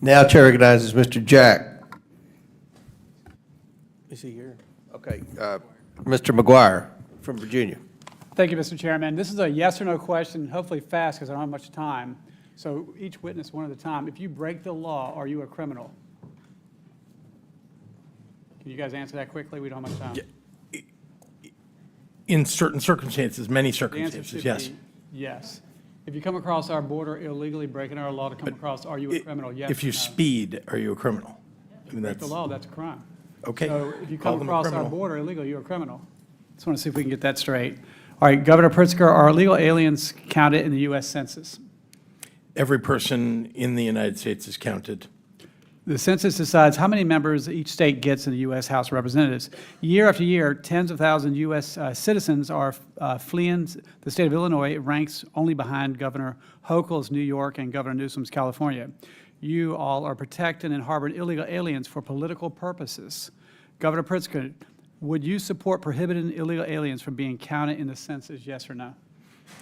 Now Chair recognizes Mr. Jack. Is he here? Okay. Mr. McGuire from Virginia. Thank you, Mr. Chairman. This is a yes or no question, hopefully fast because I don't have much time. So each witness one at a time. If you break the law, are you a criminal? Can you guys answer that quickly? We don't have much time. In certain circumstances, many The answer circumstances, should yes. be yes. If you come across our border illegally, breaking our law to come across, are you a criminal? Yes If you or no? speed, are you a criminal? I mean, Break the law, that's a crime. okay. So if you Call come them a across our criminal. border illegally, you're a criminal. Just want to see if we can get that straight. All right, Governor Pritzker, are illegal aliens counted in the U.S. Census? Every person in the United States is counted. The census decides how many members each state gets in the U.S. House of Representatives. Year after year, tens of thousands of U.S. Citizens are fleeing the state of Illinois. It ranks only behind Governor Hochul's New York and Governor Newsom's California. You all are protecting and harboring illegal aliens for political purposes. Governor Pritzker, would you support prohibiting illegal aliens from being counted in the census, yes or no?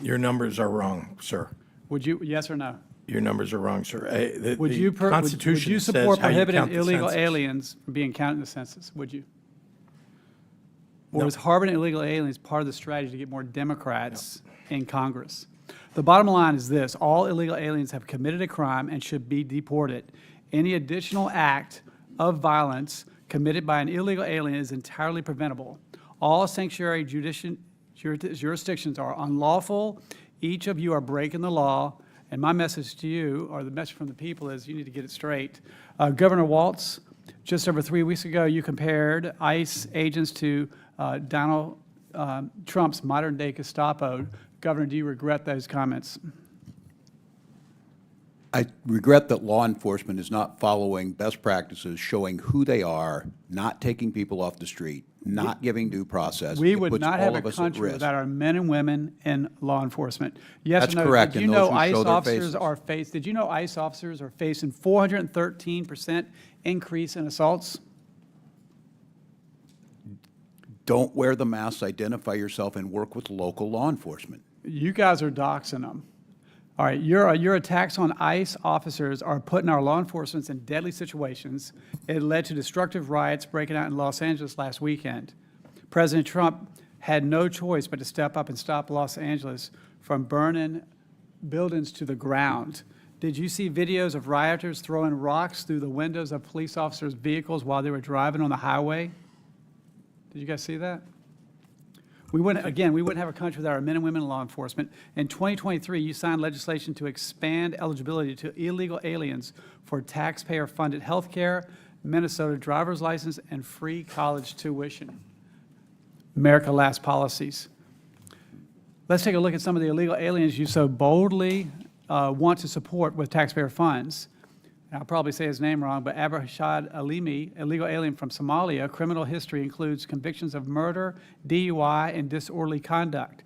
Your numbers are wrong, sir. Would you, yes or no? Your numbers are wrong, sir. Would you Constitution says support how you prohibiting count the illegal census. aliens from being counted in the census? Would you? Or No. is harboring illegal aliens part of the strategy to get more Democrats in Congress? The bottom line is this: all illegal aliens have committed a crime and should be deported. Any additional act of violence committed by an illegal alien is entirely preventable. All sanctuary jurisdictions are unlawful. Each of you are breaking the law. And my message to you, or the message from the people, is you need to get it straight. Governor Walz, just over 3 weeks ago, you compared ICE agents to Donald Trump's modern-day Gestapo. Governor, do you regret those comments? I regret that law enforcement is not following best practices, showing who they are, not taking people off the street, not giving due process. We It would puts not all have of a us at country risk. without our men and women in law enforcement. Yes That's or no? correct, Did you and know those who ICE show their officers faces. are did you know ICE officers are facing 413% increase in assaults? Don't wear the masks, identify yourself, and work with local law enforcement. You guys are doxing them. All right, your attacks on ICE officers are putting our law enforcement in deadly situations. It led to destructive riots breaking out in Los Angeles last weekend. President Trump had no choice but to step up and stop Los Angeles from burning buildings to the ground. Did you see videos of rioters throwing rocks through the windows of police officers' vehicles while they were driving on the highway? Did you guys see that? We wouldn't have a country without our men and women in law enforcement. In 2023, you signed legislation to expand eligibility to illegal aliens for taxpayer-funded health care, Minnesota driver's license, and free college tuition. America Last policies. Let's take a look at some of the illegal aliens you so boldly want to support with taxpayer funds. I'll probably say his name wrong, but Abashad Alimi, illegal alien from Somalia, criminal history includes convictions of murder, DUI, and disorderly conduct.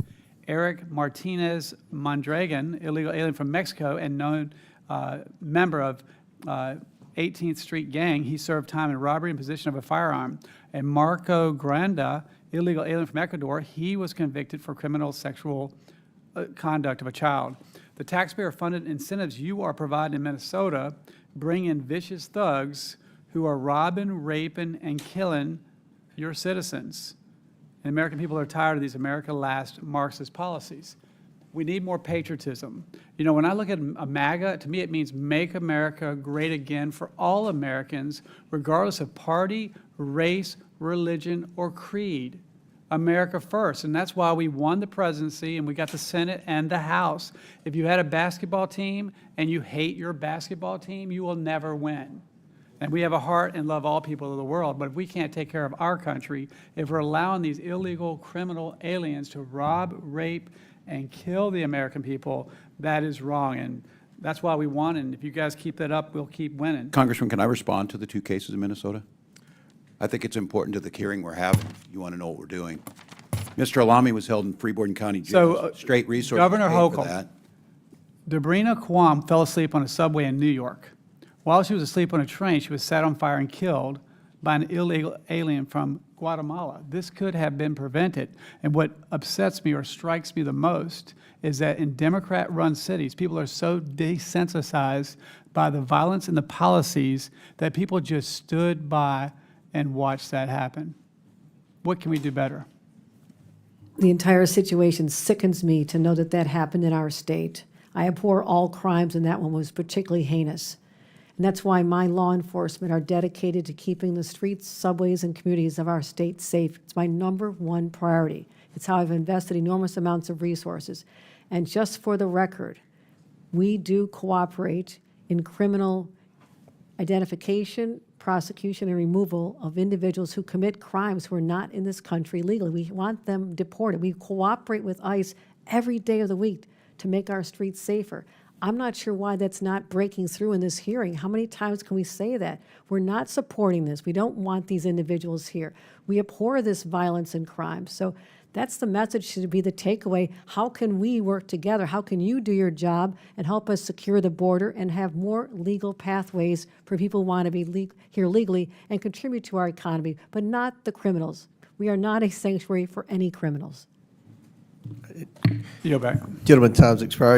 Eric Martinez Mondragon, illegal alien from Mexico and known member of 18th Street Gang. He served time in robbery and possession of a firearm. And Marco Granda, illegal alien from Ecuador, he was convicted for criminal sexual conduct of a child. The taxpayer-funded incentives you are providing in Minnesota bring in vicious thugs who are robbing, raping, and killing your citizens. And American people are tired of these America Last Marxist policies. We need more patriotism. You know, when I look at a MAGA, to me it means make America great again for all Americans, regardless of party, race, religion, or creed. America first, and that's why we won the presidency and we got the Senate and the House. If you had a basketball team and you hate your basketball team, you will never win. And we have a heart and love all people of the world, but if we can't take care of our country, if we're allowing these illegal criminal aliens to rob, rape, and kill the American people, that is wrong. And that's why we won, and if you guys keep that up, we'll keep winning. Congressman, can I respond to the two cases in Minnesota? I think it's important to the hearing we're having. You want to know what we're doing. Mr. Alami was held in Freeborn County Jail. So, Straight resources Governor paid for Hochul, that. Debrina Kwam fell asleep on a subway in New York. While she was asleep on a train, she was set on fire and killed by an illegal alien from Guatemala. This could have been prevented. And what upsets me or strikes me the most is that in Democrat-run cities, people are so desensitized by the violence and the policies that people just stood by and watched that happen. What can we do better? The entire situation sickens me to know that that happened in our state. I abhor all crimes, and that one was particularly heinous. And that's why my law enforcement are dedicated to keeping the streets, subways, and communities of our state safe. It's my #1 priority. It's how I've invested enormous amounts of resources. And just for the record, we do cooperate in criminal identification, prosecution, and removal of individuals who commit crimes who are not in this country legally. We want them deported. We cooperate with ICE every day of the week to make our streets safer. I'm not sure why that's not breaking through in this hearing. How many times can we say that? We're not supporting this. We don't want these individuals here. We abhor this violence and crime. So that's the message should be the takeaway. How can we work together? How can you do your job and help us secure the border and have more legal pathways for people who want to be here legally and contribute to our economy, but not the criminals. We are not a sanctuary for any criminals. Yield back. Gentlemen, time's expired.